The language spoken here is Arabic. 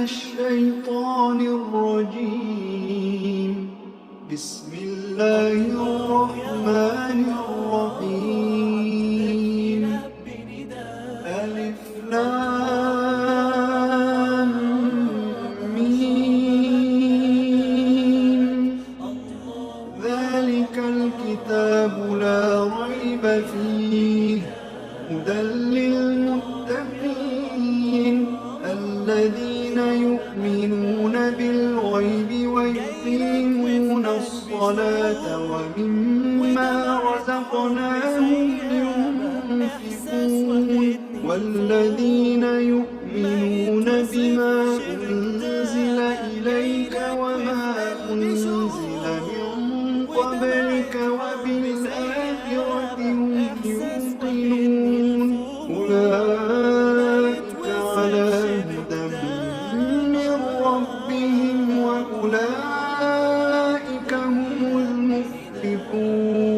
الشيطان الرجيم. بسم الله الرحمن الرحيم. ألف لام ميم. ذلك الكتاب لا ريب فيه هدى للمتقين الذين يؤمنون بالغيب ويقيمون الصلاة ومما رزقناهم ينفقون والذين يؤمنون بما أنزل إليك وما أنزل من قبلك وبالآخرة هم يوقنون أولئك على هدى من ربهم وأولئك هم المفلحون.